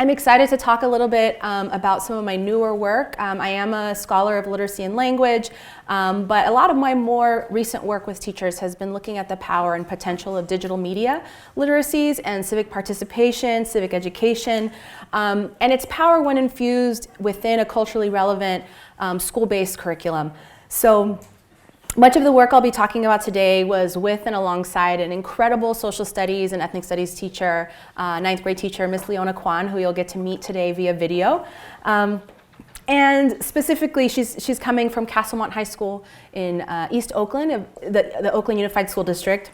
I'm excited to talk a little bit about some of my newer work. I am a scholar of literacy and language, but a lot of my more recent work with teachers has been looking at the power and potential of digital media literacies and civic participation, civic education, and its power when infused within a culturally relevant school-based curriculum. So much of the work I'll be talking about today was with and alongside an incredible social studies and ethnic studies teacher, ninth grade teacher, Miss Leona Kwan, who you'll get to meet today via video. And specifically, she's coming from Castlemont High School in East Oakland, the Oakland Unified School District.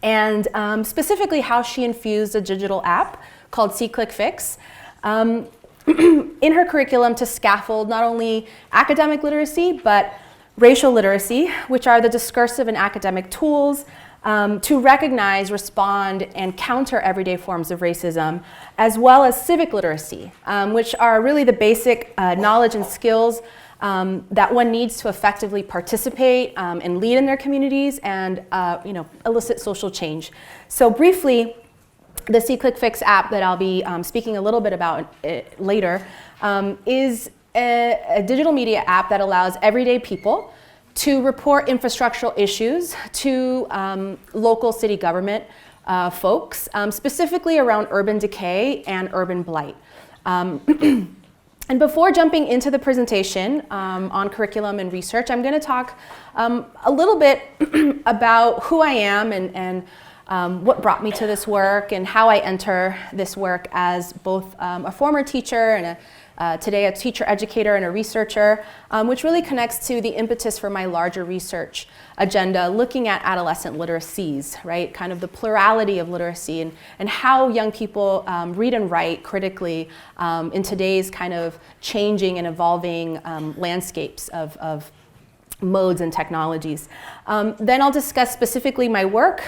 And specifically how she infused a digital app called SeeClickFix in her curriculum to scaffold not only academic literacy, but racial literacy, which are the discursive and academic tools to recognize, respond, and counter everyday forms of racism, as well as civic literacy, which are really the basic knowledge and skills that one needs to effectively participate and lead in their communities and elicit social change. So briefly, the SeeClickFix app that I'll be speaking a little bit about later is a digital media app that allows everyday people to report infrastructural issues to local city government folks, specifically around urban decay and urban blight. And before jumping into the presentation on curriculum and research, I'm going to talk a little bit about who I am and what brought me to this work and how I enter this work as both a former teacher and today a teacher educator and a researcher, which really connects to the impetus for my larger research agenda, looking at adolescent literacies, right? Kind of the plurality of literacy and how young people read and write critically in today's kind of changing and evolving landscapes of modes and technologies. Then I'll discuss specifically my work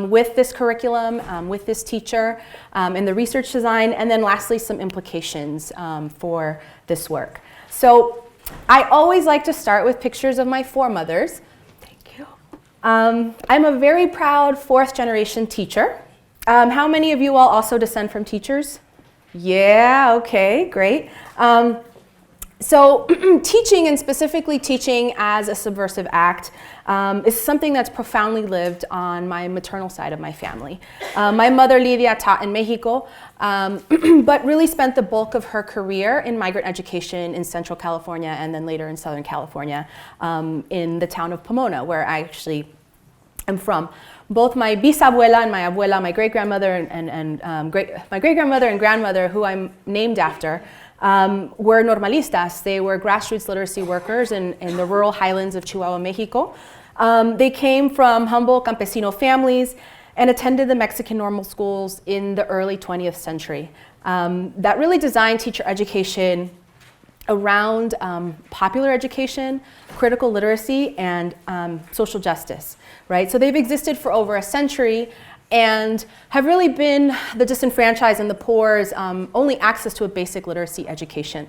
with this curriculum, with this teacher, and the research design, and then lastly some implications for this work. So I always like to start with pictures of my foremothers. Thank you. I'm a very proud fourth generation teacher. How many of you all also descend from teachers? Yeah, okay, great. So teaching, and specifically teaching as a subversive act, is something that's profoundly lived on my maternal side of my family. My mother, Lidia, taught in Mexico, but really spent the bulk of her career in migrant education in Central California and then later in Southern California in the town of Pomona, where I actually am from. Both my bisabuela and my abuela, my great-grandmother my great-grandmother and grandmother, who I'm named after, were normalistas. They were grassroots literacy workers in the rural highlands of Chihuahua, Mexico. They came from humble campesino families and attended the Mexican normal schools in the early 20th century. That really designed teacher education around popular education, critical literacy, and social justice, right? So they've existed for over a century and have really been the disenfranchised and the poor's only access to a basic literacy education.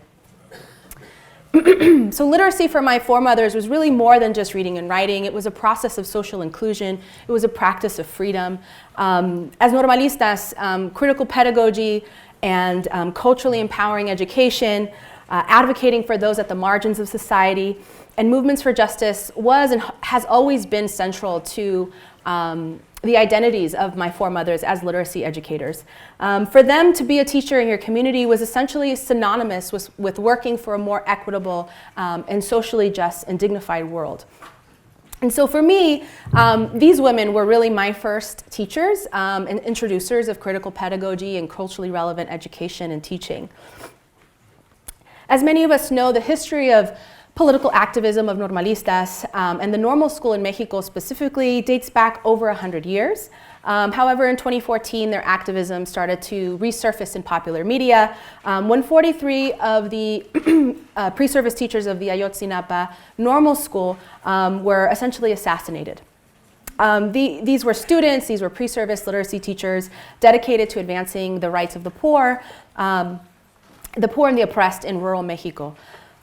So literacy for my foremothers was really more than just reading and writing. It was a process of social inclusion. It was a practice of freedom. As normalistas, critical pedagogy and culturally empowering education, advocating for those at the margins of society, and movements for justice was and has always been central to the identities of my foremothers as literacy educators. For them to be a teacher in your community was essentially synonymous with working for a more equitable and socially just and dignified world. And so for me, these women were really my first teachers and introducers of critical pedagogy and culturally relevant education and teaching. As many of us know, the history of political activism of normalistas and the normal school in Mexico specifically dates back over 100 years. However, in 2014, their activism started to resurface in popular media when 43 of the pre-service teachers of the Ayotzinapa normal school were essentially assassinated. These were students, these were pre-service literacy teachers dedicated to advancing the rights of the poor and the oppressed in rural Mexico.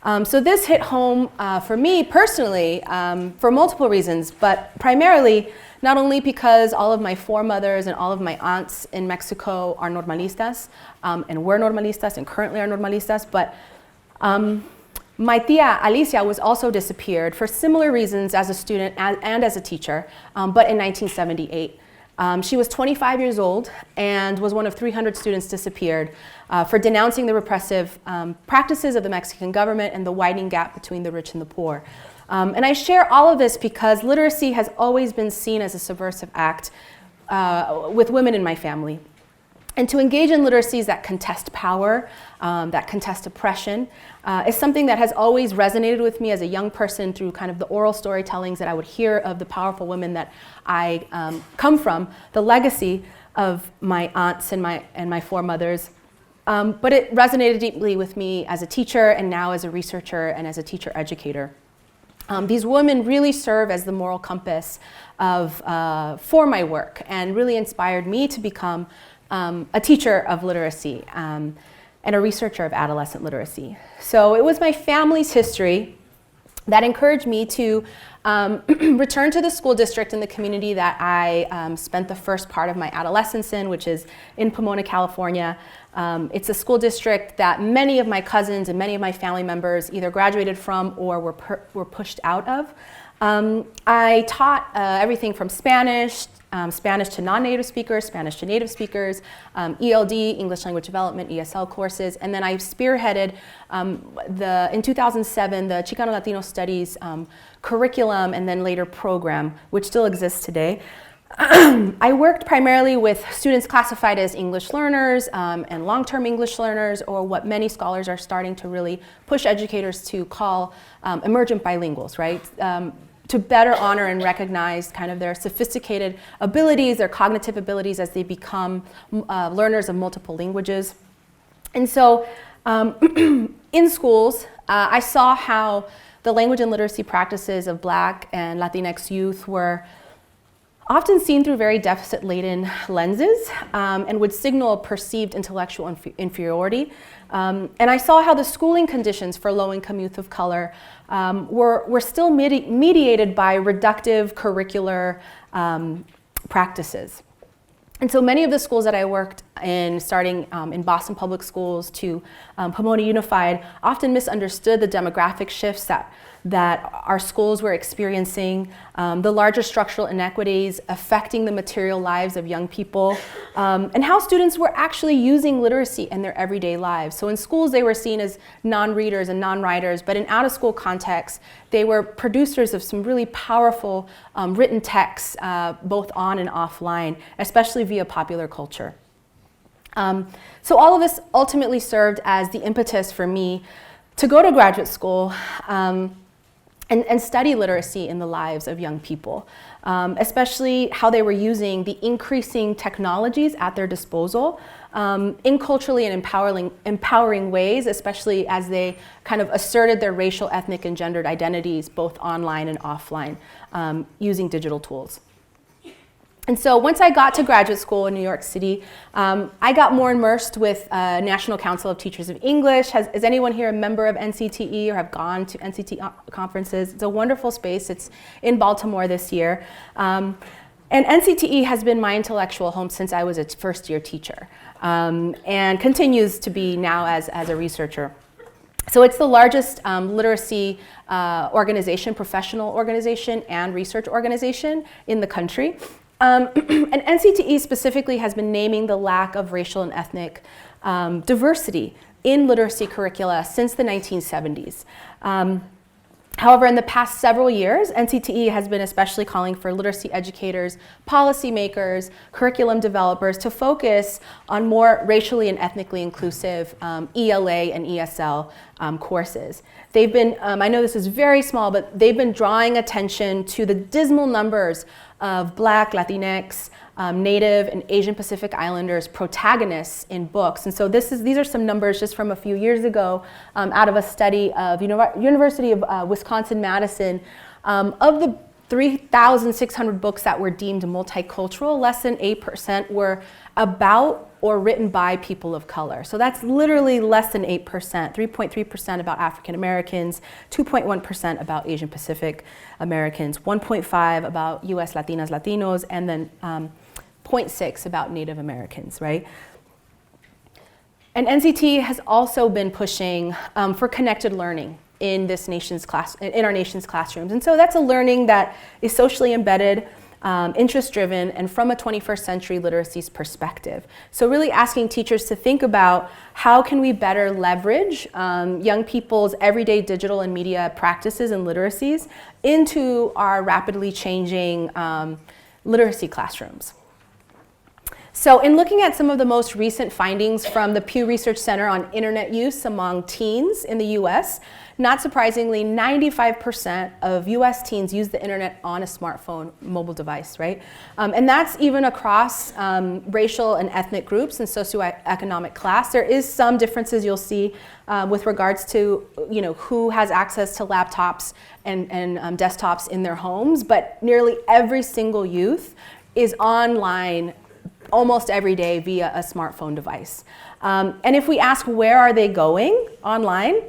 So this hit home for me personally for multiple reasons, but primarily not only because all of my foremothers and all of my aunts in Mexico are normalistas and were normalistas and currently are normalistas, but my tia Alicia was also disappeared for similar reasons as a student and as a teacher, but in 1978. She was 25 years old and was one of 300 students disappeared for denouncing the repressive practices of the Mexican government and the widening gap between the rich and the poor. And I share all of this because literacy has always been seen as a subversive act with women in my family. And to engage in literacies that contest power, that contest oppression, is something that has always resonated with me as a young person through kind of the oral storytellings that I would hear of the powerful women that I come from, the legacy of my aunts and my foremothers. But it resonated deeply with me as a teacher and now as a researcher and as a teacher educator. These women really serve as the moral compass for my work and really inspired me to become a teacher of literacy and a researcher of adolescent literacy. So it was my family's history that encouraged me to return to the school district in the community that I spent the first part of my adolescence in, which is in Pomona, California. It's a school district that many of my cousins and many of my family members either graduated from or were pushed out of. I taught everything from Spanish to non-native speakers, Spanish to native speakers, ELD, English Language Development, ESL courses, and then I spearheaded in 2007 the Chicano Latino Studies curriculum and then later program, which still exists today. I worked primarily with students classified as English learners and long-term English learners, or what many scholars are starting to really push educators to call emergent bilinguals, right? To better honor and recognize kind of their sophisticated abilities, their cognitive abilities as they become learners of multiple languages. And so in schools, I saw how the language and literacy practices of Black and Latinx youth were often seen through very deficit-laden lenses and would signal perceived intellectual inferiority. And I saw how the schooling conditions for low-income youth of color were still mediated by reductive curricular practices. And so many of the schools that I worked in, starting in Boston Public Schools to Pomona Unified, often misunderstood the demographic shifts that our schools were experiencing, the larger structural inequities affecting the material lives of young people, and how students were actually using literacy in their everyday lives. So in schools, they were seen as non-readers and non-writers, but in out-of-school contexts, they were producers of some really powerful written texts, both on and offline, especially via popular culture. So all of this ultimately served as the impetus for me to go to graduate school and study literacy in the lives of young people, especially how they were using the increasing technologies at their disposal in culturally and empowering ways, especially as they kind of asserted their racial, ethnic, and gendered identities both online and offline using digital tools. And so once I got to graduate school in New York City, I got more immersed with National Council of Teachers of English. Is anyone here a member of NCTE or have gone to NCTE conferences? It's a wonderful space. It's in Baltimore this year. And NCTE has been my intellectual home since I was a first-year teacher and continues to be now as a researcher. So it's the largest literacy organization, professional organization, and research organization in the country. And NCTE specifically has been naming the lack of racial and ethnic diversity in literacy curricula since the 1970s. However, in the past several years, NCTE has been especially calling for literacy educators, policymakers, curriculum developers to focus on more racially and ethnically inclusive ELA and ESL courses. They've been, I know this is very small, but they've been drawing attention to the dismal numbers of Black, Latinx, Native, and Asian Pacific Islanders protagonists in books. And so these are some numbers just from a few years ago out of a study of University of Wisconsin-Madison. Of the 3,600 books that were deemed multicultural, less than 8% were about or written by people of color. So that's literally less than 8%, 3.3% about African Americans, 2.1% about Asian Pacific Americans, 1.5% about US Latinas, Latinos, and then 0.6% about Native Americans, right? And NCT has also been pushing for connected learning in our nation's classrooms. And so that's a learning that is socially embedded, interest-driven, and from a 21st century literacies perspective. So really asking teachers to think about how can we better leverage young people's everyday digital and media practices and literacies into our rapidly changing literacy classrooms. So in looking at some of the most recent findings from the Pew Research Center on internet use among teens in the US, not surprisingly, 95% of US teens use the internet on a smartphone mobile device, right? And that's even across racial and ethnic groups and socioeconomic class. There is some differences you'll see with regards to who has access to laptops and desktops in their homes, but nearly every single youth is online almost every day via a smartphone device. And if we ask where are they going online,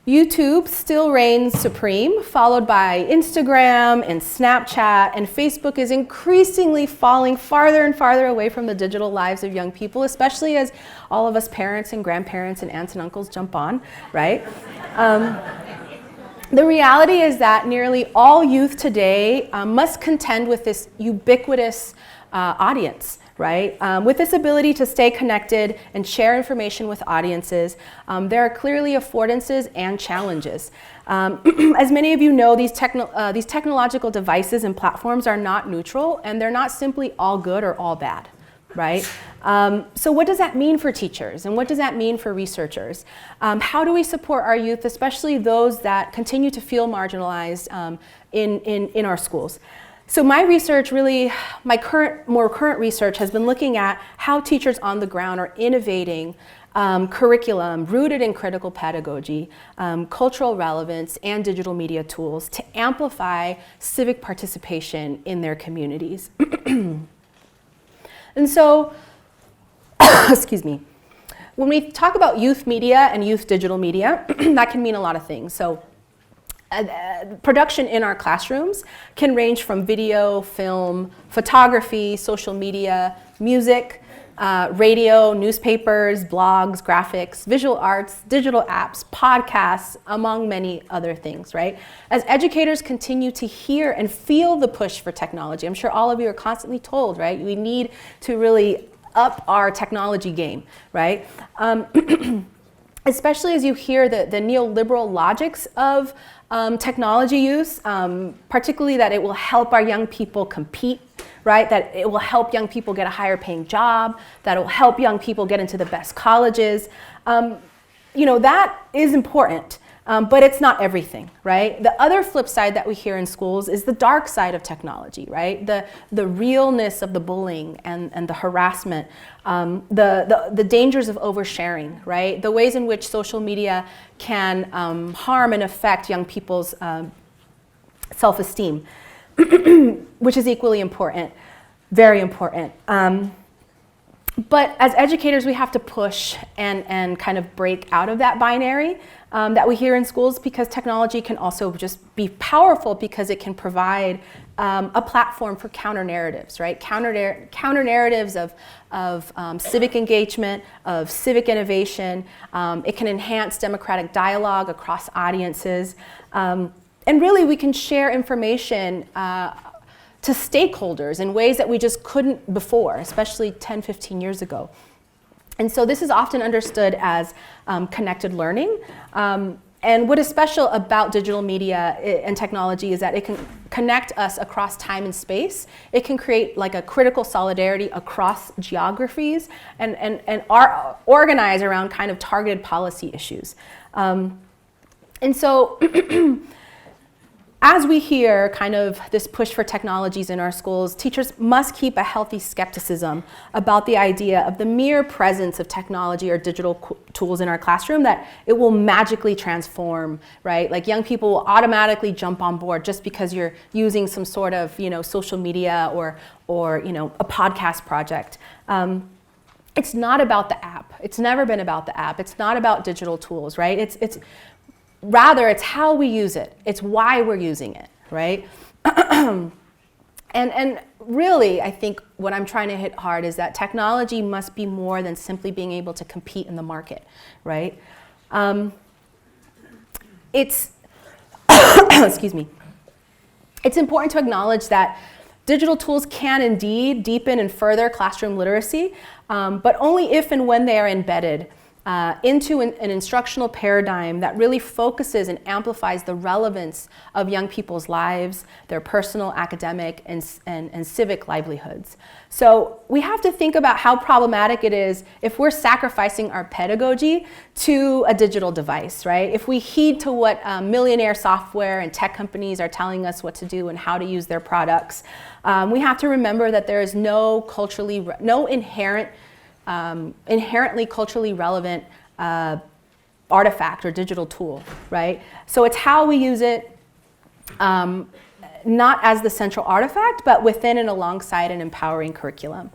YouTube still reigns supreme, followed by Instagram and Snapchat, and Facebook is increasingly falling farther and farther away from the digital lives of young people, especially as all of us parents and grandparents and aunts and uncles jump on, right? The reality is that nearly all youth today must contend with this ubiquitous audience, right? With this ability to stay connected and share information with audiences, there are clearly affordances and challenges. As many of you know, these technological devices and platforms are not neutral, and they're not simply all good or all bad, right? So what does that mean for teachers, and what does that mean for researchers? How do we support our youth, especially those that continue to feel marginalized in our schools? So my research really, more current research has been looking at how teachers on the ground are innovating curriculum rooted in critical pedagogy, cultural relevance, and digital media tools to amplify civic participation in their communities. And so, excuse me, when we talk about youth media and youth digital media, that can mean a lot of things. So production in our classrooms can range from video, film, photography, social media, music, radio, newspapers, blogs, graphics, visual arts, digital apps, podcasts, among many other things, right? As educators continue to hear and feel the push for technology, I'm sure all of you are constantly told, right? We need to really up our technology game, right? Especially as you hear the neoliberal logics of technology use, particularly that it will help our young people compete, right? That it will help young people get a higher paying job, that it will help young people get into the best colleges. That is important, but it's not everything, right? The other flip side that we hear in schools is the dark side of technology, right? The realness of the bullying and the harassment, the dangers of oversharing, right? The ways in which social media can harm and affect young people's self-esteem, which is equally important, very important. But as educators, we have to push and kind of break out of that binary that we hear in schools, because technology can also just be powerful because it can provide a platform for counter narratives, right? Counter narratives of civic engagement, of civic innovation. It can enhance democratic dialogue across audiences. And really, we can share information to stakeholders in ways that we just couldn't before, especially 10, 15 years ago. And so this is often understood as connected learning. And what is special about digital media and technology is that it can connect us across time and space. It can create like a critical solidarity across geographies and organize around kind of targeted policy issues. And so as we hear kind of this push for technologies in our schools, teachers must keep a healthy skepticism about the idea of the mere presence of technology or digital tools in our classroom, that it will magically transform, right? Like young people will automatically jump on board just because you're using some sort of, social media or a podcast project. It's not about the app. It's never been about the app. It's not about digital tools, right? Rather, it's how we use it. It's why we're using it, right? and really, I think what I'm trying to hit hard is that technology must be more than simply being able to compete in the market, right? Excuse me. It's important to acknowledge that digital tools can indeed deepen and further classroom literacy, but only if and when they are embedded into an instructional paradigm that really focuses and amplifies the relevance of young people's lives, their personal, academic, and civic livelihoods. So we have to think about how problematic it is if we're sacrificing our pedagogy to a digital device, right? If we heed to what millionaire software and tech companies are telling us what to do and how to use their products, we have to remember that there is no inherently culturally relevant artifact or digital tool, right? So it's how we use it, not as the central artifact, but within and alongside an empowering curriculum.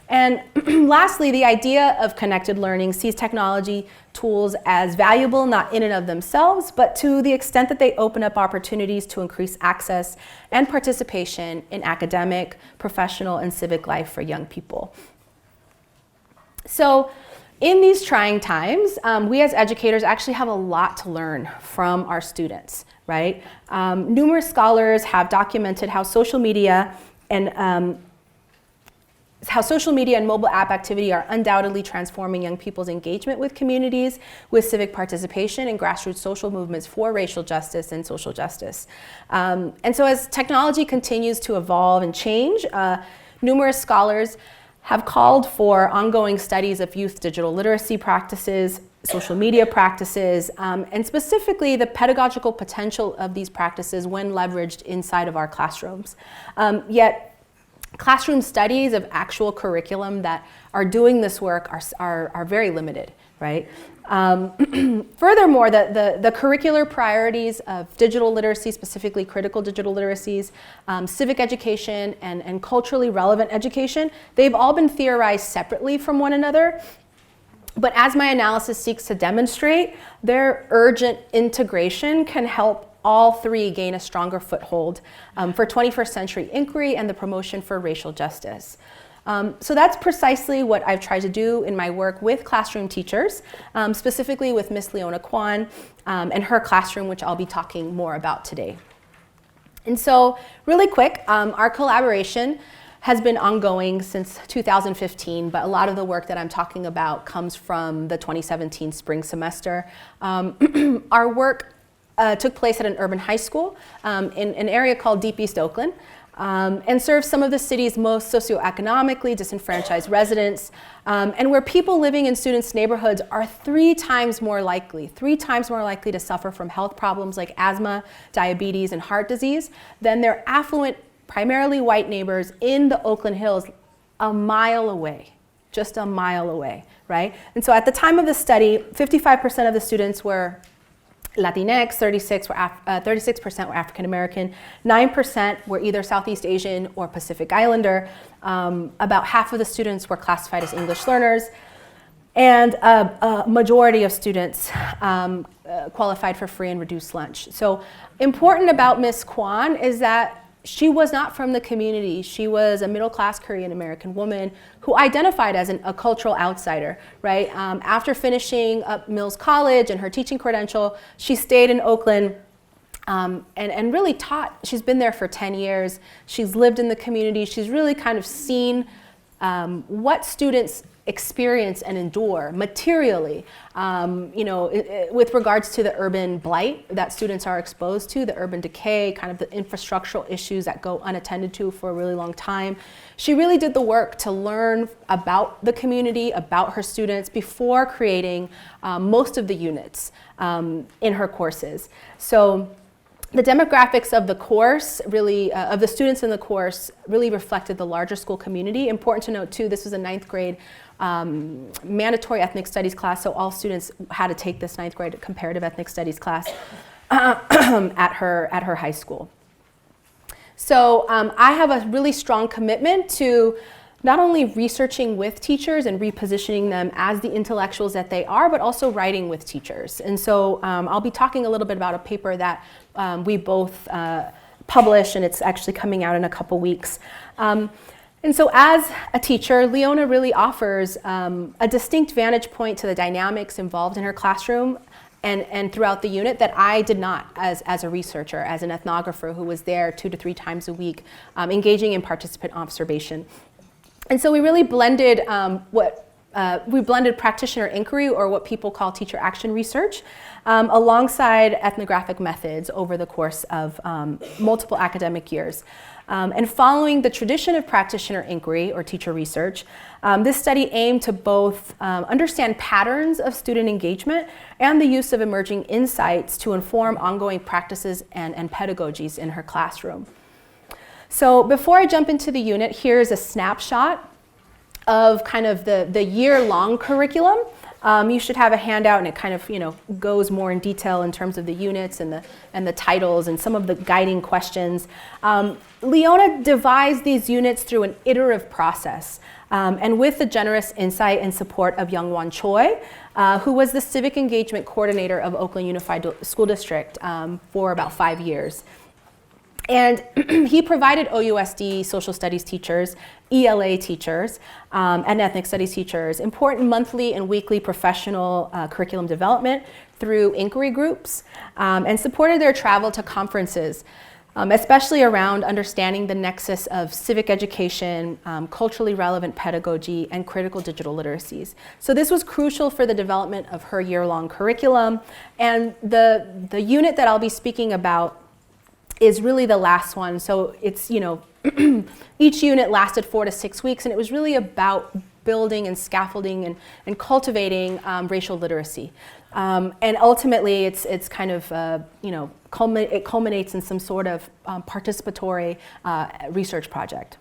And lastly, the idea of connected learning sees technology tools as valuable, not in and of themselves, but to the extent that they open up opportunities to increase access and participation in academic, professional, and civic life for young people. So in these trying times, we as educators actually have a lot to learn from our students, right? Numerous scholars have documented how social media and mobile app activity are undoubtedly transforming young people's engagement with communities, with civic participation and grassroots social movements for racial justice and social justice. And so as technology continues to evolve and change, numerous scholars have called for ongoing studies of youth digital literacy practices, social media practices, and specifically the pedagogical potential of these practices when leveraged inside of our classrooms. Yet, classroom studies of actual curriculum that are doing this work are very limited, right? Furthermore, the curricular priorities of digital literacy, specifically critical digital literacies, civic education, and culturally relevant education, they've all been theorized separately from one another. But as my analysis seeks to demonstrate, their urgent integration can help all three gain a stronger foothold for 21st century inquiry and the promotion for racial justice. So that's precisely what I've tried to do in my work with classroom teachers, specifically with Miss Leona Kwan and her classroom, which I'll be talking more about today. And so really quick, our collaboration has been ongoing since 2015, but a lot of the work that I'm talking about comes from the 2017 spring semester. Our work took place at an urban high school in an area called Deep East Oakland, and serves some of the city's most socioeconomically disenfranchised residents, and where people living in students' neighborhoods are three times more likely to suffer from health problems like asthma, diabetes, and heart disease than their affluent, primarily white neighbors in the Oakland Hills a mile away, just a mile away, right? And so at the time of the study, 55% of the students were Latinx, 36% were African American, 9% were either Southeast Asian or Pacific Islander. About half of the students were classified as English learners, and a majority of students qualified for free and reduced lunch. So important about Miss Kwan is that she was not from the community. She was a middle-class Korean American woman who identified as a cultural outsider, right? After finishing up Mills College and her teaching credential, she stayed in Oakland and really taught. She's been there for 10 years. She's lived in the community. She's really kind of seen what students experience and endure materially, with regards to the urban blight that students are exposed to, the urban decay, kind of the infrastructural issues that go unattended to for a really long time. She really did the work to learn about the community, about her students, before creating most of the units in her courses. So The demographics of the course really, of the students in the course really reflected the larger school community. Important to note too, this was a 9th grade mandatory ethnic studies class, so all students had to take this 9th grade comparative ethnic studies class at her high school. So I have a really strong commitment to not only researching with teachers and repositioning them as the intellectuals that they are, but also writing with teachers. And so I'll be talking a little bit about a paper that we both published, and it's actually coming out in a couple weeks. And so as a teacher, Leona really offers a distinct vantage point to the dynamics involved in her classroom and throughout the unit that I did not as a researcher, as an ethnographer who was there 2 to 3 times a week, engaging in participant observation. And so we really blended practitioner inquiry, or what people call teacher action research, alongside ethnographic methods over the course of multiple academic years. And following the tradition of practitioner inquiry or teacher research, this study aimed to both understand patterns of student engagement and the use of emerging insights to inform ongoing practices and pedagogies in her classroom. So before I jump into the unit, here's a snapshot of kind of the year-long curriculum. You should have a handout, and it kind of goes more in detail in terms of the units and the titles and some of the guiding questions. Leona devised these units through an iterative process, and with the generous insight and support of Youngwon Choi, who was the civic engagement coordinator of Oakland Unified School District for about 5 years. And he provided OUSD social studies teachers, ELA teachers, and ethnic studies teachers important monthly and weekly professional curriculum development through inquiry groups, and supported their travel to conferences, especially around understanding the nexus of civic education, culturally relevant pedagogy, and critical digital literacies. So this was crucial for the development of her year-long curriculum. And the unit that I'll be speaking about is really the last one. So it's, each unit lasted 4 to 6 weeks, and it was really about building and scaffolding and cultivating racial literacy. And ultimately, it's kind of, it culminates in some sort of participatory research project.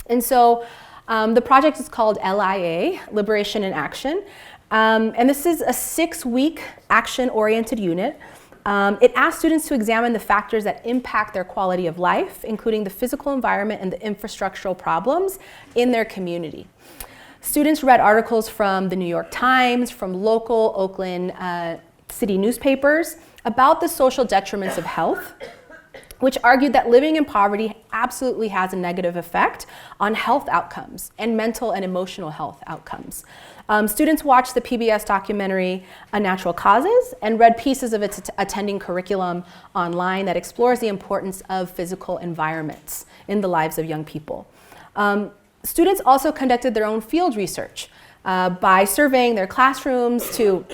And so the project is called LIA, Liberation in Action. And this is a 6-week action-oriented unit. It asks students to examine the factors that impact their quality of life, including the physical environment and the infrastructural problems in their community. Students read articles from the New York Times, from local Oakland city newspapers about the social detriments of health, which argued that living in poverty absolutely has a negative effect on health outcomes and mental and emotional health outcomes. Students watched the PBS documentary Unnatural Causes and read pieces of its attending curriculum online that explores the importance of physical environments in the lives of young people. Students also conducted their own field research by surveying their classmates to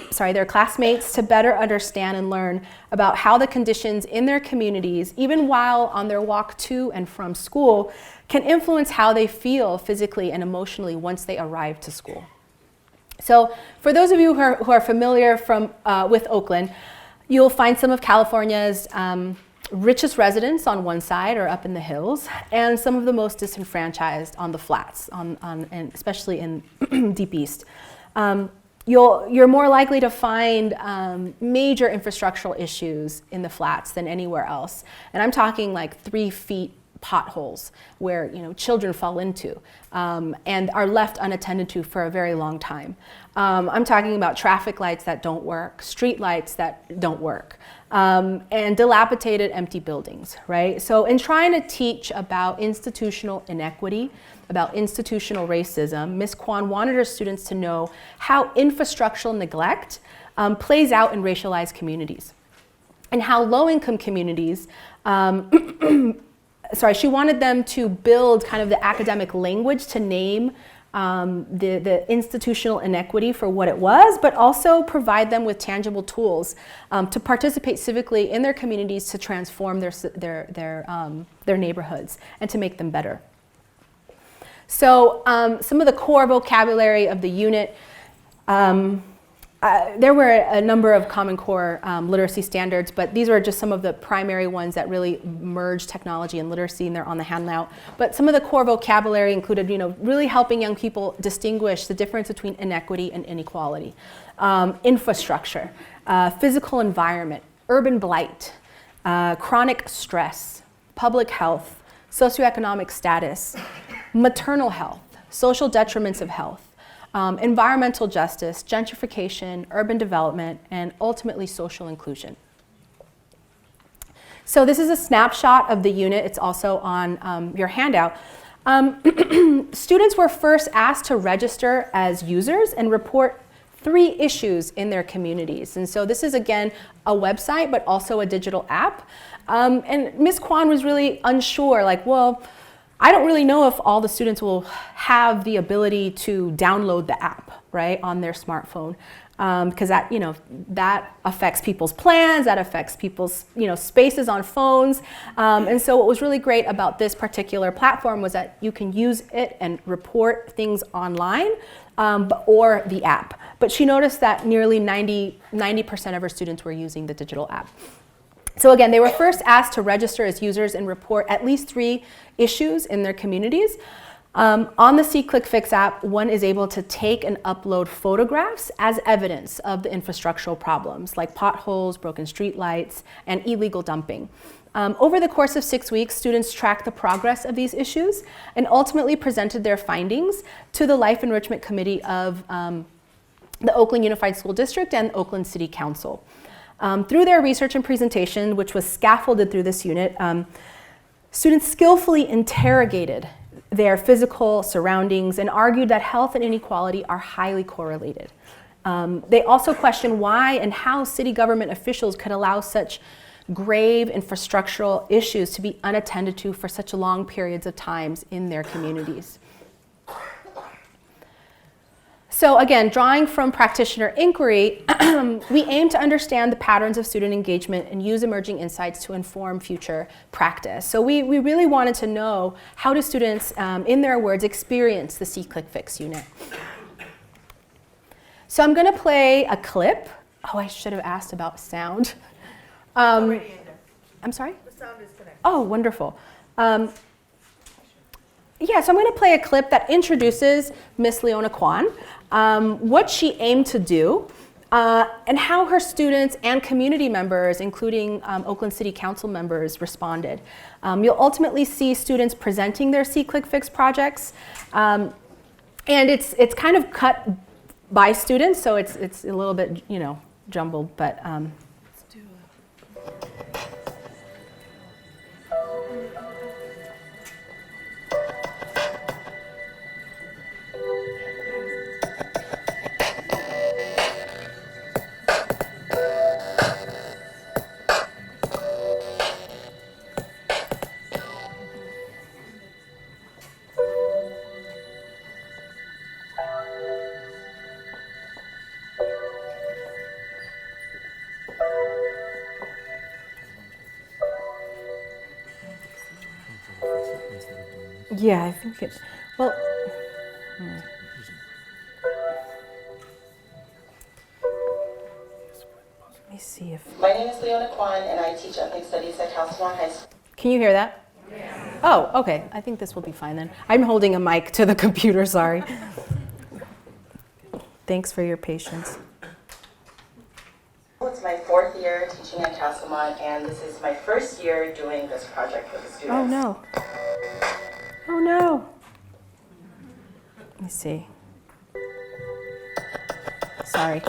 better understand and learn about how the conditions in their communities, even while on their walk to and from school, can influence how they feel physically and emotionally once they arrive to school. So for those of you who are familiar with Oakland, you'll find some of California's richest residents on one side or up in the hills, and some of the most disenfranchised on the flats, and especially in Deep East. You're more likely to find major infrastructural issues in the flats than anywhere else. And I'm talking like 3 feet potholes where children fall into and are left unattended to for a very long time. I'm talking about traffic lights that don't work, street lights that don't work, and dilapidated empty buildings, right? So in trying to teach about institutional inequity, about institutional racism, Ms. Kwan wanted her students to know how infrastructural neglect plays out in racialized communities, and how low-income communities she wanted them to build kind of the academic language to name the institutional inequity for what it was, but also provide them with tangible tools to participate civically in their communities to transform their neighborhoods and to make them better. So some of the core vocabulary of the unit there were a number of Common Core literacy standards, but these were just some of the primary ones that really merged technology and literacy, and they're on the handout. But some of the core vocabulary included, really helping young people distinguish the difference between inequity and inequality, infrastructure, physical environment, urban blight, chronic stress, public health, socioeconomic status, maternal health, social detriments of health, environmental justice, gentrification, urban development, and ultimately social inclusion. So this is a snapshot of the unit. It's also on your handout. Students were first asked to register as users and report 3 issues in their communities. And so this is, again, a website, but also a digital app. And Ms. Kwan was really unsure, like, well, I don't really know if all the students will have the ability to download the app, right, on their smartphone, because that, that affects people's plans, that affects people's, spaces on phones. And so what was really great about this particular platform was that you can use it and report things online, or the app. But she noticed that nearly 90% of her students were using the digital app. So again, they were first asked to register as users and report at least 3 issues in their communities. On the SeeClickFix app, one is able to take and upload photographs as evidence of the infrastructural problems, like potholes, broken streetlights, and illegal dumping. Over the course of 6 weeks, students tracked the progress of these issues and ultimately presented their findings to the Life Enrichment Committee of the Oakland Unified School District and Oakland City Council. Through their research and presentation, which was scaffolded through this unit, students skillfully interrogated their physical surroundings and argued that health and inequality are highly correlated. They also questioned why and how city government officials could allow such grave infrastructural issues to be unattended to for such long periods of times in their communities. So again, drawing from practitioner inquiry, we aim to understand the patterns of student engagement and use emerging insights to inform future practice. So we really wanted to know, how do students, in their words, experience the SeeClickFix unit? So I'm going to play a clip. Oh, I should have asked about sound. Already in there. I'm sorry? The sound is connected. Oh, wonderful. Yeah, so I'm going to play a clip that introduces Miss Leona Kwan, what she aimed to do, and how her students and community members, including Oakland City Council members, responded. You'll ultimately see students presenting their SeeClickFix projects, and it's kind of cut by students, so it's a little bit, jumbled, but. Let's do it. Yeah, I think it, well, let me see if, My name is Leona Kwan, and I teach ethnic studies at California High School. can you hear that? Yeah. Oh, okay, I think this will be fine then. I'm holding a mic to the computer, sorry. Thanks for your patience. It's my 4th year teaching at Castlemont, and this is my first year doing this project with the students. Oh no. Oh no. Let me see. Sorry.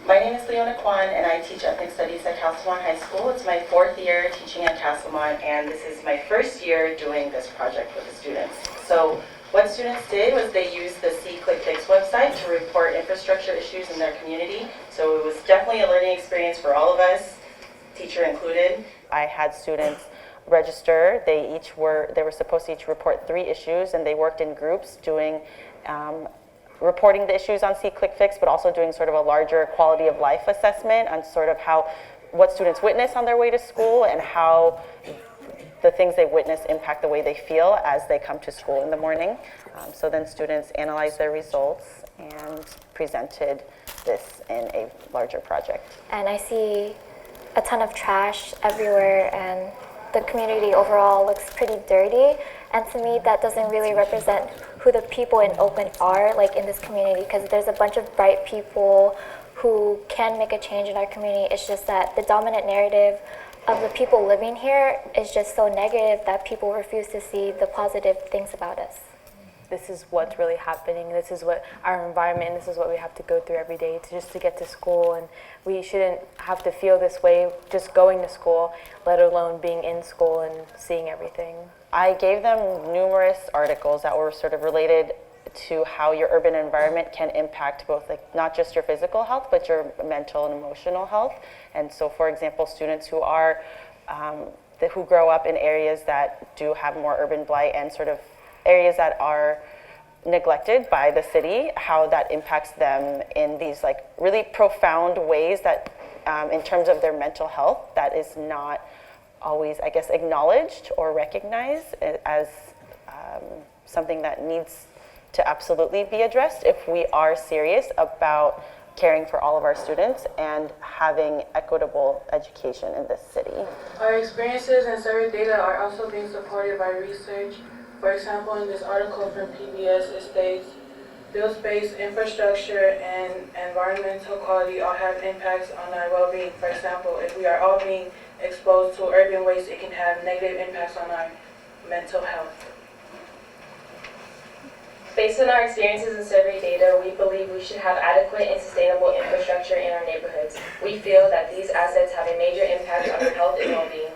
My name is Leona Kwan, and I teach ethnic studies at Castlemont High School. It's my 4th year teaching at Castlemont, and this is my first year doing this project with the students. So What students did was they used the SeeClickFix website to report infrastructure issues in their community. So it was definitely a learning experience for all of us, teacher included. I had students register. They were supposed to each report 3 issues, and they worked in groups doing reporting the issues on SeeClickFix, but also doing sort of a larger quality of life assessment on sort of what students witness on their way to school and how the things they witness impact the way they feel as they come to school in the morning. So then students analyzed their results and presented this in a larger project. And I see a ton of trash everywhere, and the community overall looks pretty dirty. And to me, that doesn't really represent who the people in Oakland are, like in this community, because there's a bunch of bright people who can make a change in our community. It's just that the dominant narrative of the people living here is just so negative that people refuse to see the positive things about us. This is what's really happening. This is what our environment, this is what we have to go through every day to get to school. And we shouldn't have to feel this way just going to school, let alone being in school and seeing everything. I gave them numerous articles that were sort of related to how your urban environment can impact both, like, not just your physical health, but your mental and emotional health. And so, for example, students who who grow up in areas that do have more urban blight and sort of areas that are neglected by the city, how that impacts them in these like really profound ways that in terms of their mental health, that is not always, I guess, acknowledged or recognized as something that needs to absolutely be addressed if we are serious about caring for all of our students and having equitable education in this city. Our experiences and survey data are also being supported by research. For example, in this article from PBS, it states, built space, infrastructure, and environmental quality all have impacts on our well-being. For example, if we are all being exposed to urban waste, it can have negative impacts on our mental health. Based on our experiences and survey data, we believe we should have adequate and sustainable infrastructure in our neighborhoods. We feel that these assets have a major impact on our health and well-being.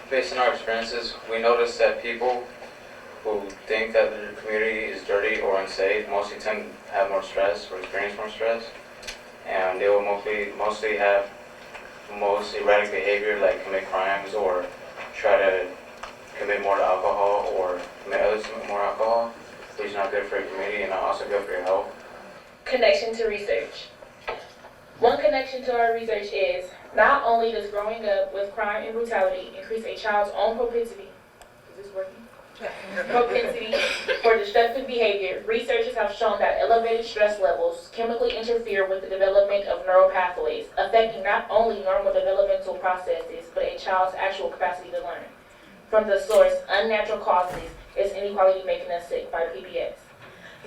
Based on our experiences, we noticed that people who think that their community is dirty or unsafe mostly tend to have more stress or experience more stress. And they will mostly have most erratic behavior, like commit crimes or try to commit more to alcohol or commit others to more alcohol, which is not good for your community and not also good for your health. Connection to research. One connection to our research is, not only does growing up with crime and brutality increase a child's own propensity, is this working? Propensity for destructive behavior, researchers have shown that elevated stress levels chemically interfere with the development of neural pathways, affecting not only normal developmental processes, but a child's actual capacity to learn. From the source, Unnatural Causes, Is Inequality Making Us Sick by PBS.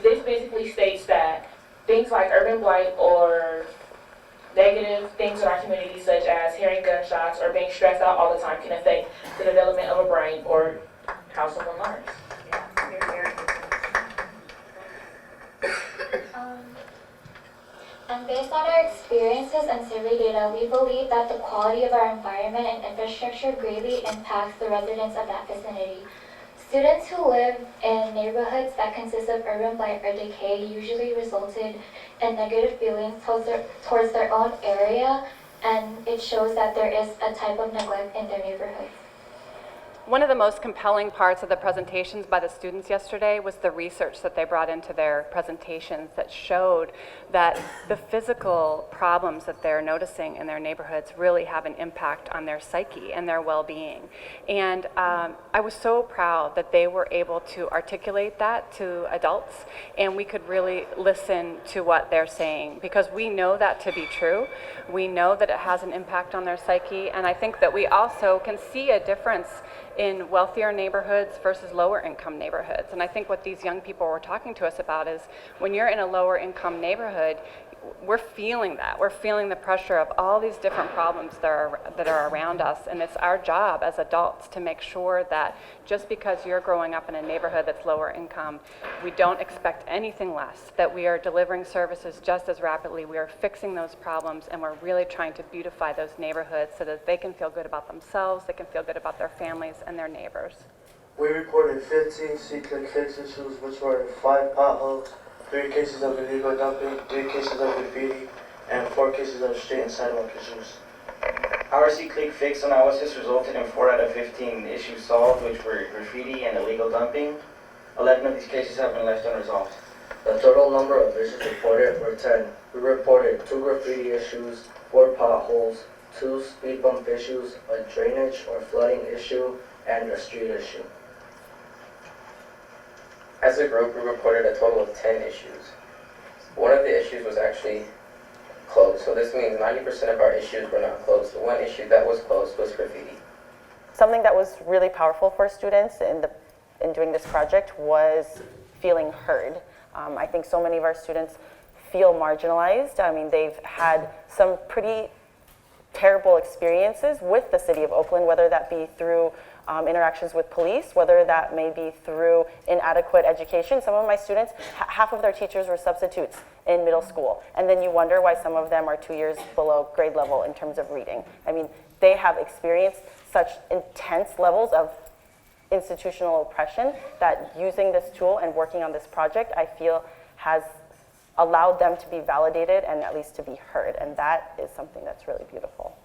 This basically states that things like urban blight or negative things in our community, such as hearing gunshots or being stressed out all the time, can affect the development of a brain or how someone learns. And based on our experiences and survey data, we believe that the quality of our environment and infrastructure greatly impacts the residents of that vicinity. Students who live in neighborhoods that consist of urban blight or decay usually resulted in negative feelings towards their own area, and it shows that there is a type of neglect in their neighborhoods. One of the most compelling parts of the presentations by the students yesterday was the research that they brought into their presentations that showed that the physical problems that they're noticing in their neighborhoods really have an impact on their psyche and their well-being. And I was so proud that they were able to articulate that to adults, and we could really listen to what they're saying, because we know that to be true. We know that it has an impact on their psyche, and I think that we also can see a difference in wealthier neighborhoods versus lower income neighborhoods. And I think what these young people were talking to us about is, when you're in a lower income neighborhood, we're feeling that. We're feeling the pressure of all these different problems that are around us. And it's our job as adults to make sure that just because you're growing up in a neighborhood that's lower income, we don't expect anything less, that we are delivering services just as rapidly. We are fixing those problems, and we're really trying to beautify those neighborhoods so that they can feel good about themselves, they can feel good about their families and their neighbors. We reported 15 SeeClickFix issues, which were 5 potholes, 3 cases of illegal dumping, 3 cases of graffiti, and 4 cases of street and sidewalk issues. Our SeeClickFix analysis resulted in 4 out of 15 issues solved, which were graffiti and illegal dumping. 11 of these cases have been left unresolved. The total number of issues reported were 10. We reported 2 graffiti issues, 4 potholes, 2 speed bump issues, a drainage or flooding issue, and a street issue. As a group, we reported a total of 10 issues. One of the issues was actually closed, so this means 90% of our issues were not closed. The one issue that was closed was graffiti. Something that was really powerful for students in doing this project was feeling heard. I think so many of our students feel marginalized. I mean, they've had some pretty terrible experiences with the city of Oakland, whether that be through interactions with police, whether that may be through inadequate education. Some of my students, half of their teachers were substitutes in middle school, and then you wonder why some of them are 2 years below grade level in terms of reading. I mean, they have experienced such intense levels of institutional oppression that using this tool and working on this project, I feel has allowed them to be validated and at least to be heard, and that is something that's really beautiful.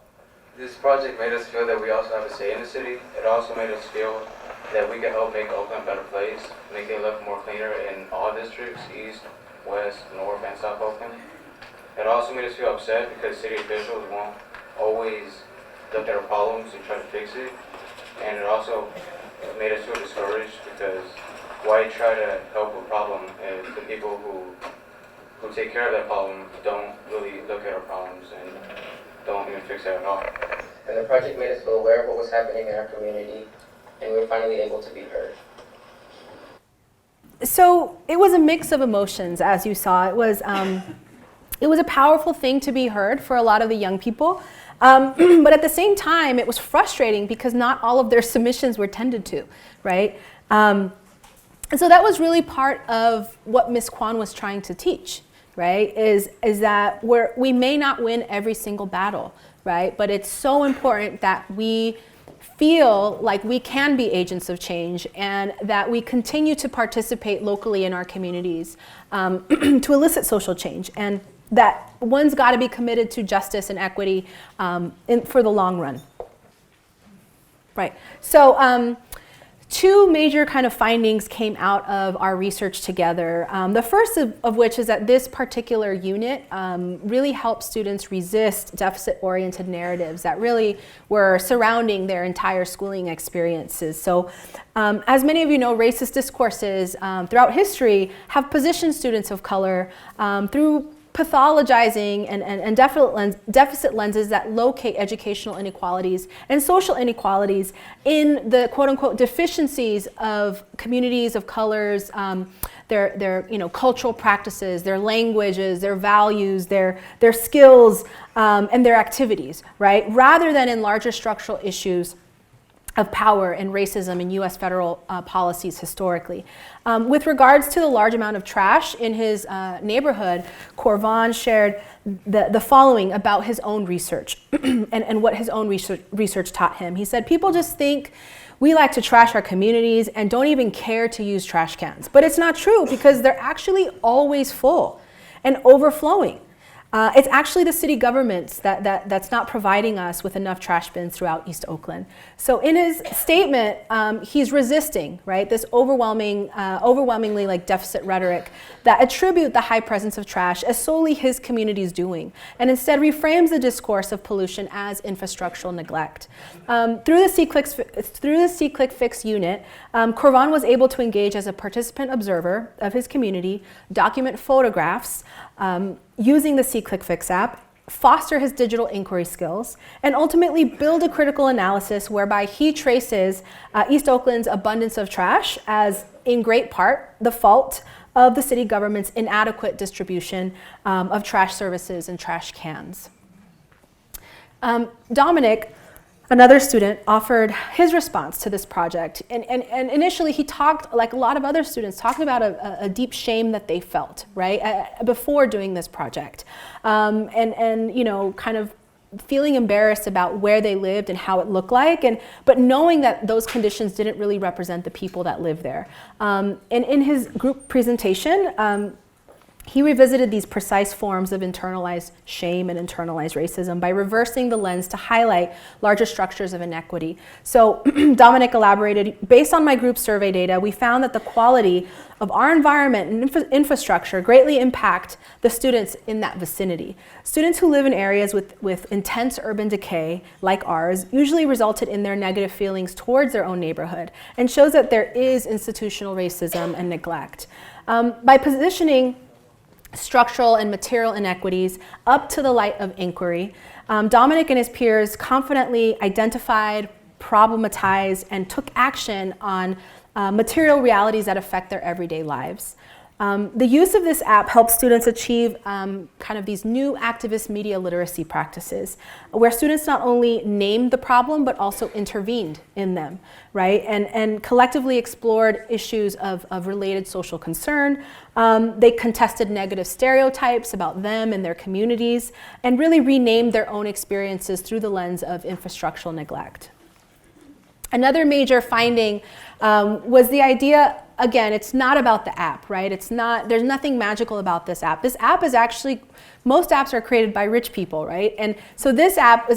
This project made us feel that we also have a say in the city. It also made us feel that we can help make Oakland a better place, make it look more cleaner in all districts, East, West, North, and South Oakland. It also made us feel upset because city officials won't always look at our problems and try to fix it. And it also made us feel discouraged because why try to help a problem if the people who take care of that problem don't really look at our problems and don't even fix it at all. And the project made us feel aware of what was happening in our community, and we were finally able to be heard. So it was a mix of emotions, as you saw. It was a powerful thing to be heard for a lot of the young people. But at the same time, it was frustrating because not all of their submissions were tended to, right? And so that was really part of what Ms. Kwan was trying to teach, right? Is that we may not win every single battle, right? But it's so important that we feel like we can be agents of change and that we continue to participate locally in our communities to elicit social change, and that one's got to be committed to justice and equity for the long run. Right. So two major kind of findings came out of our research together. The first of which is that this particular unit really helped students resist deficit-oriented narratives that really were surrounding their entire schooling experiences. So as many of you know, racist discourses throughout history have positioned students of color through pathologizing and deficit lenses that locate educational inequalities and social inequalities in the quote-unquote deficiencies of communities of colors, their cultural practices, their languages, their values, their skills, and their activities, right? Rather than in larger structural issues of power and racism in U.S. federal policies historically. With regards to the large amount of trash in his neighborhood, Corvan shared the following about his own research and what his own research taught him. He said, people just think we like to trash our communities and don't even care to use trash cans. But it's not true because they're actually always full and overflowing. It's actually the city governments that's not providing us with enough trash bins throughout East Oakland. So in his statement, he's resisting, right, this overwhelmingly like deficit rhetoric that attribute the high presence of trash as solely his community's doing, and instead reframes the discourse of pollution as infrastructural neglect. Through the SeeClickFix unit, Corvan was able to engage as a participant observer of his community, document photographs, using the SeeClickFix app, foster his digital inquiry skills, and ultimately build a critical analysis whereby he traces East Oakland's abundance of trash as, in great part, the fault of the city government's inadequate distribution of trash services and trash cans. Dominic, another student, offered his response to this project. And initially he talked, like a lot of other students, talking about a deep shame that they felt, right, before doing this project. And kind of feeling embarrassed about where they lived and how it looked like, but knowing that those conditions didn't really represent the people that lived there. And in his group presentation, he revisited these precise forms of internalized shame and internalized racism by reversing the lens to highlight larger structures of inequity. So Dominic elaborated, based on my group survey data, we found that the quality of our environment and infrastructure greatly impact the students in that vicinity. Students who live in areas with intense urban decay, like ours, usually resulted in their negative feelings towards their own neighborhood, and shows that there is institutional racism and neglect. By positioning structural and material inequities up to the light of inquiry, Dominic and his peers confidently identified, problematized, and took action on material realities that affect their everyday lives. The use of this app helps students achieve kind of these new activist media literacy practices, where students not only named the problem, but also intervened in them, right? And collectively explored issues of related social concern. They contested negative stereotypes about them and their communities, and really renamed their own experiences through the lens of infrastructural neglect. Another major finding was the idea, again, it's not about the app, right? There's nothing magical about this app. This app is actually, most apps are created by rich people, right? And so this app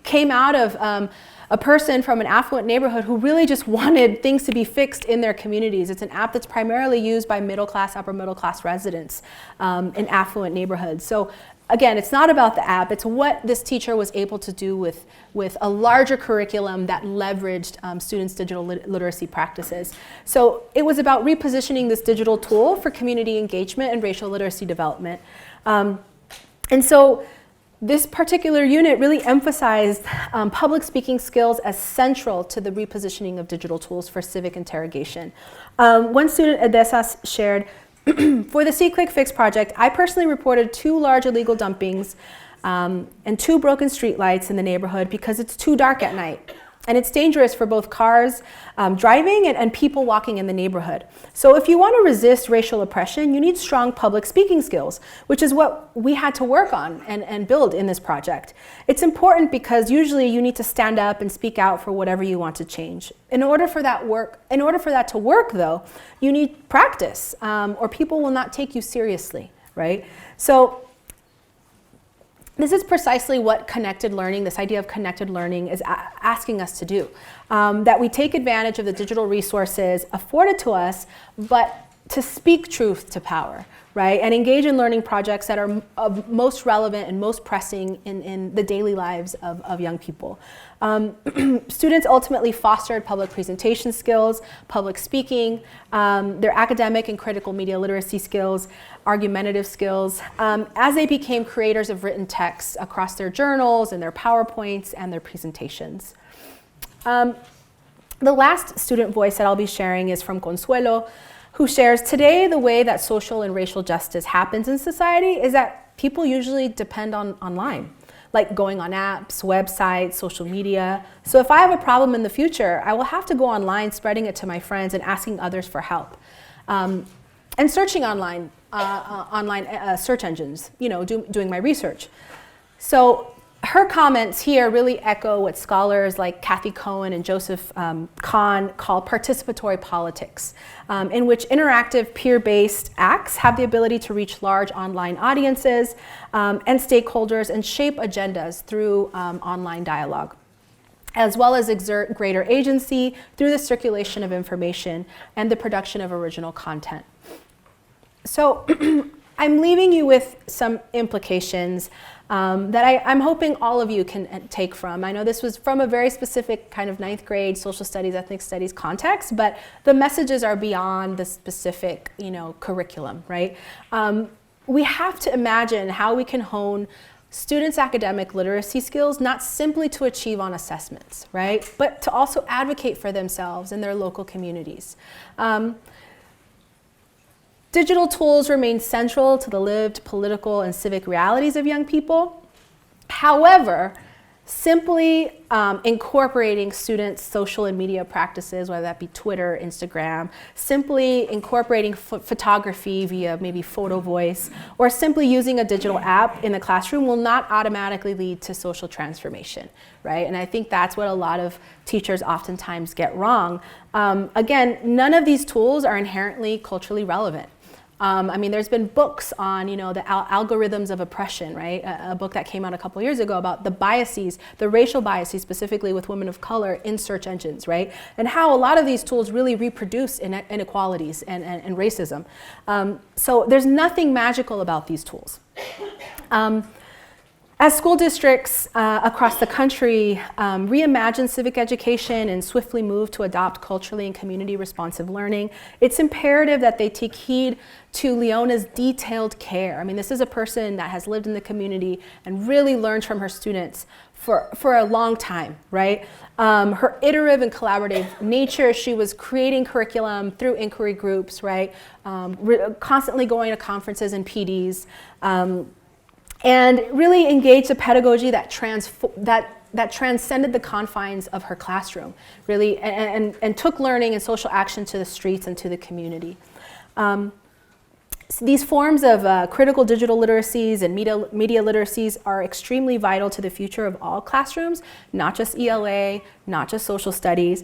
came out of a person from an affluent neighborhood who really just wanted things to be fixed in their communities. It's an app that's primarily used by middle class, upper middle class residents in affluent neighborhoods. So again, it's not about the app, it's what this teacher was able to do with a larger curriculum that leveraged students' digital literacy practices. So it was about repositioning this digital tool for community engagement and racial literacy development. And so this particular unit really emphasized public speaking skills as central to the repositioning of digital tools for civic interrogation. One student, Edesas, shared, for the SeeClickFix project, I personally reported 2 large illegal dumpings and 2 broken streetlights in the neighborhood because it's too dark at night. And it's dangerous for both cars driving and people walking in the neighborhood. So if you want to resist racial oppression, you need strong public speaking skills, which is what we had to work on and build in this project. It's important because usually you need to stand up and speak out for whatever you want to change. In order for that to work though, you need practice or people will not take you seriously, right? So this is precisely what connected learning, this idea of connected learning, is asking us to do. That we take advantage of the digital resources afforded to us, but to speak truth to power, right? And engage in learning projects that are most relevant and most pressing in the daily lives of young people. Students ultimately fostered public presentation skills, public speaking, their academic and critical media literacy skills, argumentative skills, as they became creators of written texts across their journals and their PowerPoints and their presentations. The last student voice that I'll be sharing is from Consuelo, who shares, today the way that social and racial justice happens in society is that people usually depend on online, like going on apps, websites, social media. So if I have a problem in the future, I will have to go online, spreading it to my friends and asking others for help. And searching online search engines, doing my research. So her comments here really echo what scholars like Kathy Cohen and Joseph Kahn call participatory politics, in which interactive peer-based acts have the ability to reach large online audiences and stakeholders and shape agendas through online dialogue, as well as exert greater agency through the circulation of information and the production of original content. So I'm leaving you with some implications that I'm hoping all of you can take from. I know this was from a very specific kind of 9th grade social studies, ethnic studies context, but the messages are beyond the specific, curriculum, right? We have to imagine how we can hone students' academic literacy skills, not simply to achieve on assessments, right? But to also advocate for themselves and their local communities. Digital tools remain central to the lived political and civic realities of young people. However, simply incorporating students' social and media practices, whether that be Twitter, Instagram, simply incorporating photography via maybe photo voice, or simply using a digital app in the classroom will not automatically lead to social transformation, right? And I think that's what a lot of teachers oftentimes get wrong. Again, none of these tools are inherently culturally relevant. I mean, there's been books on, you know, the algorithms of oppression, right? A book that came out a couple years ago about the biases, the racial biases specifically with women of color in search engines, right? And how a lot of these tools really reproduce inequalities and racism. So there's nothing magical about these tools. As school districts across the country reimagine civic education and swiftly move to adopt culturally and community responsive learning, it's imperative that they take heed to Leona's detailed care. I mean, this is a person that has lived in the community and really learned from her students for a long time, right? Her iterative and collaborative nature, she was creating curriculum through inquiry groups, right? Constantly going to conferences and PDs. And really engaged a pedagogy that transcended the confines of her classroom, really, and took learning and social action to the streets and to the community. So these forms of critical digital literacies and media literacies are extremely vital to the future of all classrooms, not just ELA, not just social studies.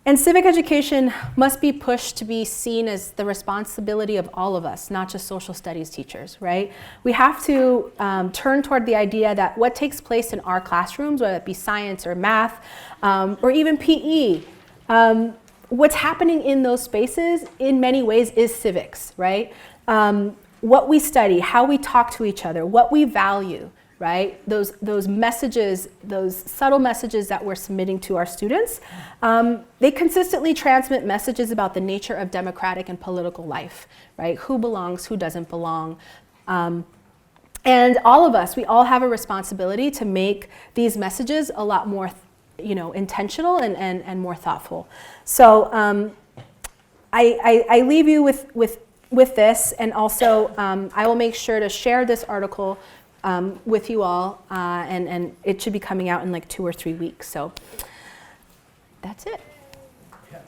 And civic education must be pushed to be seen as the responsibility of all of us, not just social studies teachers, right? We have to turn toward the idea that what takes place in our classrooms, whether it be science or math, or even PE, what's happening in those spaces in many ways is civics, right? What we study, how we talk to each other, what we value, right? Those messages, those subtle messages that we're submitting to our students, they consistently transmit messages about the nature of democratic and political life, right? Who belongs, who doesn't belong. And all of us, we all have a responsibility to make these messages a lot more, you know, intentional and more thoughtful. So I leave you with this, and also I will make sure to share this article with you all, and it should be coming out in like 2 or 3 weeks. So that's it. Yeah.